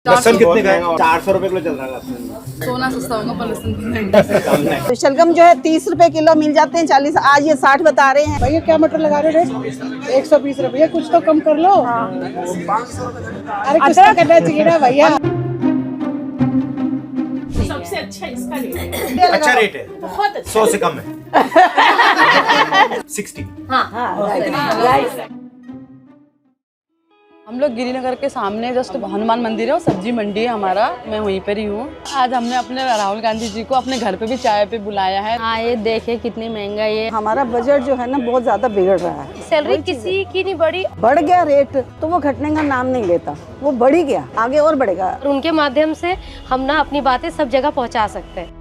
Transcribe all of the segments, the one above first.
लहसुन कितने का है? 400 रुपए किलो चल रहा है लहसुन। सोना सस्ता होगा पर लहसुन तो शलगम जो है 30 रुपए किलो मिल जाते हैं, 40 आज ये 60 बता रहे हैं। भैया क्या मटर लगा रहे हो रेट? 120 रुपये, कुछ तो कम कर लो। अरे कुछ तो करना चाहिए ना भैया। सबसे अच्छा इसका रेट है। अच्छा रेट है, बहुत अच्छा। 100 से कम है। 60। हम लोग गिरिनगर के सामने जस्ट हनुमान मंदिर है और सब्जी मंडी है हमारा, मैं वहीं पर ही हूँ। आज हमने अपने राहुल गांधी जी को अपने घर पे भी चाय पे बुलाया है। हाँ, ये देखे कितनी महंगाई है। हमारा बजट जो है ना बहुत ज्यादा बिगड़ रहा है। सैलरी किसी की नहीं बढ़ी, बढ़ गया रेट तो वो घटने का नाम नहीं लेता, वो बढ़ ही गया, आगे और बढ़ेगा। और उनके माध्यम से हम ना अपनी बातें सब जगह पहुंचा सकते हैं।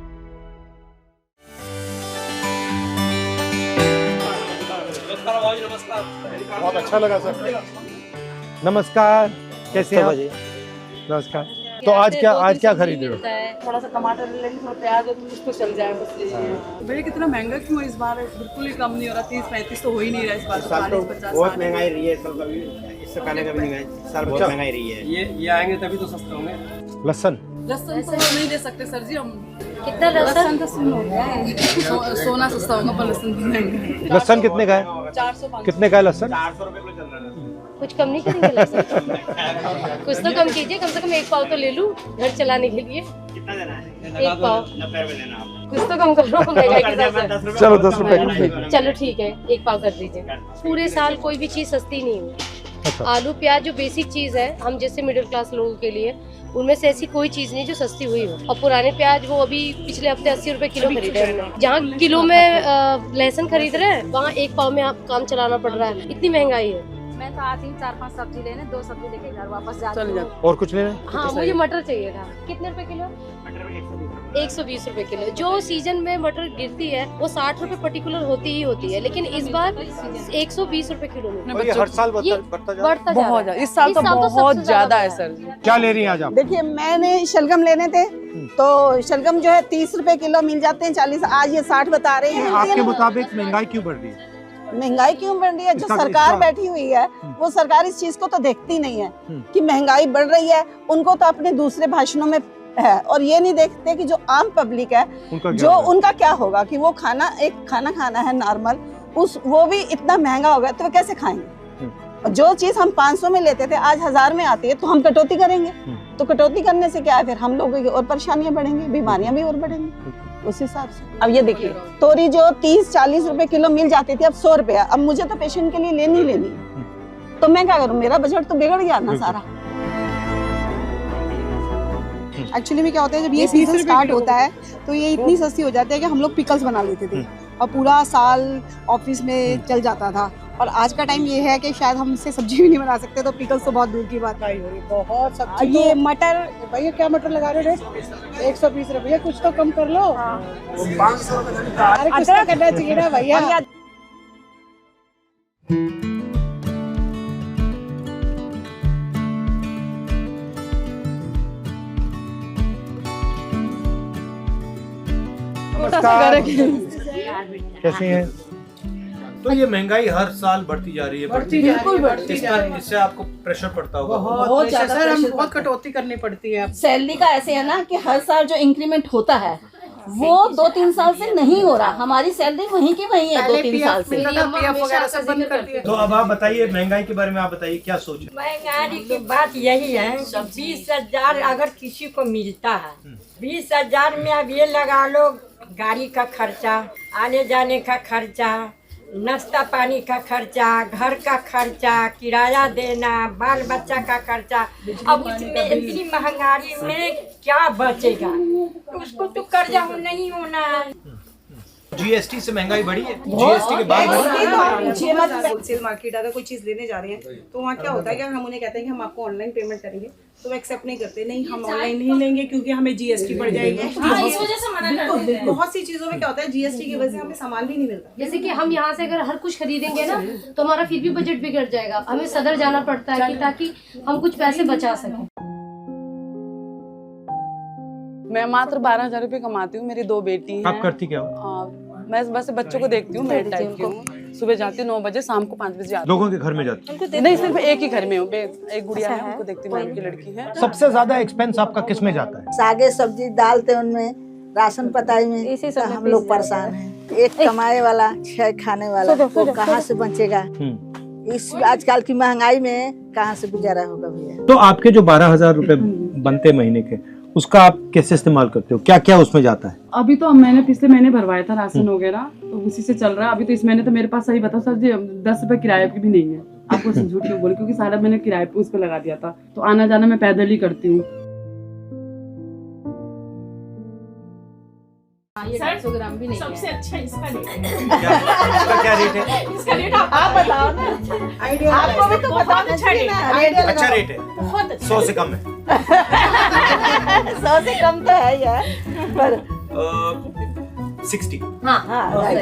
बहुत अच्छा लगा सर। नमस्कार, कैसे हैं आप? नमस्कार। तो आज क्या खरीद रहे हो? थोड़ा सा टमाटर ले लेंगे, थोड़ा प्याज और कुछ तो चल जाए बस। भैया कितना महंगा क्यों है इस बार? बिल्कुल ही कम नहीं हो रहा, 30-35 तो हो ही नहीं रहा इस बार। साल तो 40-50 बहुत महंगाई रही है, इस साल कभी इससे पहले कभी नहीं गए। इस साल बहुत महंगाई रही है। ये आएंगे तभी तो सस्ते होंगे। लहसुन लहसुन तो नहीं दे सकते सर जी हम। कितना लहसुन? तो सुन हो गया है। सोना सस्ता होगा पर लहसुन भी महंगा है। लहसुन कितने का है? 400-500। कितने का है लहसुन? 400 रुपए किलो चल रहा है। कुछ कम नहीं करेंगे लहसुन? कुछ तो कम कीजिए, कम से कम 1 पाव तो ले लूं घर चलाने के लिए। कितना देना है? 1 पाव 90 रुपए देना आप। कुछ तो कम करो महंगाई के हिसाब से। चलो 10 रुपए। चलो ठीक है, 1 पाव कर दीजिए। पूरे साल कोई भी चीज सस्ती नहीं हुई। अच्छा। आलू प्याज जो बेसिक चीज है, हम जैसे मिडिल क्लास लोगों के लिए, उनमें से ऐसी कोई चीज नहीं जो सस्ती हुई हो। और पुराने प्याज वो अभी पिछले हफ्ते 80 रुपए किलो खरीदे हमने। जहाँ किलो में लहसुन खरीद रहे हैं, वहाँ 1 पाव में आप काम चलाना पड़ रहा है। इतनी महंगाई है। मैं तो आती हूँ 4-5 सब्जी लेने, 2 सब्जी लेके घर वापस जाती चल हूँ। जाते। और कुछ लेना है? हाँ, मुझे मटर चाहिए था। कितने रुपए किलो? 120 रुपए किलो। जो सीजन में मटर गिरती है वो 60 रुपए पर्टिकुलर होती ही होती है, लेकिन इस बार 120 रुपए किलो में और ये हर साल ये बढ़ता जा रहा है। बढ़ता जा रहा बहुत है। ज्यादा, इस साल तो बहुत सबसे ज्यादा है बढ़ा सर जी। क्या ले रही हैं आज आप? देखिए मैंने शलगम लेने थे तो शलगम जो है 30 रुपए किलो मिल जाते हैं, 40 आज ये 60 बता रहे हैं। आपके मुताबिक महंगाई क्यों बढ़ रही है? महंगाई क्यों बढ़ रही है? जो इसका- सरकार इसका- बैठी हुई है वो सरकार इस चीज को तो देखती नहीं है कि महंगाई बढ़ रही है। उनको तो अपने दूसरे भाषणों में है, और ये नहीं देखते कि जो आम पब्लिक है उनका क्या होगा कि वो खाना खाना है नॉर्मल, वो भी इतना महंगा हो गया तो वो कैसे खाएंगे? और जो चीज हम 500 में लेते थे आज 1000 में आती है तो हम कटौती करेंगे। तो कटौती करने से क्या है, फिर हम लोगों की और परेशानियां बढ़ेंगी, बीमारियां भी और बढ़ेंगी उस हिसाब से। अब ये देखिए तोरी जो 30-40 रुपए किलो मिल जाती थी अब 100 रुपया। अब मुझे तो पेशेंट के लिए लेनी है, तो मैं क्या करूँ? मेरा बजट तो बिगड़ गया ना सारा। एक्चुअली में क्या होता है, जब ये सीजन स्टार्ट होता है तो ये इतनी सस्ती हो जाती है कि हम लोग पिकल्स बना लेते थे और पूरा साल ऑफिस में चल जाता था। और आज का टाइम ये है कि शायद हम इससे सब्जी भी नहीं बना सकते, तो पिकल्स तो बहुत दूर की बात है। बहुत सब्जी। ये मटर, भैया क्या मटर लगा रहे हो रेट? 120 रुपये, कुछ तो कम कर लो। अरे कुछ तो करना चाहिए ना भैया। नमस्कार, कैसी हैं? तो ये महंगाई हर साल बढ़ती जा रही है। बिल्कुल बढ़ती जा रही है। इससे आपको प्रेशर पड़ता होगा? बहुत ज्यादा सर, हम बहुत कटौती करनी पड़ती है। सैलरी का ऐसे है ना कि हर साल जो इंक्रीमेंट होता है वो 2-3 साल से नहीं हो रहा। हमारी सैलरी वहीं की वहीं है 2-3 साल से। पीएफ वगैरह सब बंद कर दिया। तो अब आप बताइए महंगाई के बारे में, आप बताइए क्या सोच है? महंगाई की बात यही है कि 20,000 अगर किसी को मिलता है, 20,000 में अब ये लगा लो गाड़ी का खर्चा, आने जाने का खर्चा, नाश्ता पानी का खर्चा, घर का खर्चा, किराया देना, बाल बच्चा का खर्चा। अब उसमें इतनी महंगाई में क्या बचेगा? उसको तो कर्जा नहीं होना है। जीएसटी से महंगाई बढ़ी है? जीएसटी के बाद बढ़ी है? होलसेल मार्केट अगर कोई चीज लेने जा रहे हैं तो वहाँ क्या होता है कि हम उन्हें कहते हैं कि हम आपको ऑनलाइन पेमेंट करेंगे, तो वो एक्सेप्ट नहीं करते। नहीं, हम ऑनलाइन नहीं लेंगे क्योंकि हमें जीएसटी बढ़ जाएगी। बिल्कुल, बहुत सी चीजों में क्या होता है जीएसटी की वजह से हमें सामान भी नहीं मिलता। जैसे कि हम यहाँ से अगर हर कुछ खरीदेंगे ना तो हमारा फिर भी बजट बिगड़ जाएगा। हमें सदर जाना पड़ता है कि ताकि हम कुछ पैसे बचा सकें। मैं मात्र 12,000 रुपये कमाती हूँ, मेरी 2 बेटी हैं। आप करती क्या हो? मैं बस बच्चों को देखती हूँ, मेरे टाइप की हूँ। सुबह जाती हूँ 9 बजे, शाम को 5 बजे आती लोगों के घर में जाती हूँ। नहीं, सिर्फ एक ही घर में हूँ, एक गुड़िया है, उनको देखती हूँ, उनकी लड़की है। सबसे ज्यादा एक्सपेंस आपका किस में जाता है? सागे सब्जी डालते उनमें, राशन पताई में, इसी तो सब में हम लोग परेशान हैं। एक कमाए वाला 6 खाने वाला वो कहाँ से बचेगा? इस आजकल की महंगाई में कहाँ से गुजारा होगा भैया? तो आपके जो 12,000 रुपए बनते महीने के, उसका आप कैसे इस्तेमाल करते हो? क्या क्या उसमें जाता है? अभी तो मैंने पिछले महीने भरवाया था राशन वगैरह, तो उसी से चल रहा है। अभी तो इस महीने तो मेरे पास, सही बताओ सर जी, 10 रुपए किराए की भी नहीं है। आपको झूठ क्यों बोले, क्योंकि सारा मैंने किराए पे उस पर लगा दिया था, तो आना जाना मैं पैदल ही करती हूँ। 250 ग्राम भी नहीं सबसे है। अच्छा इसका रेट है। इसका क्या रेट है? इसका रेट आप बताओ ना, आइडिया आपको भी तो बताना चाहिए ना। आइडिया अच्छा रेट है, बहुत अच्छा 100 से कम है। 100 से कम तो है यार, पर 60। हाँ राइट।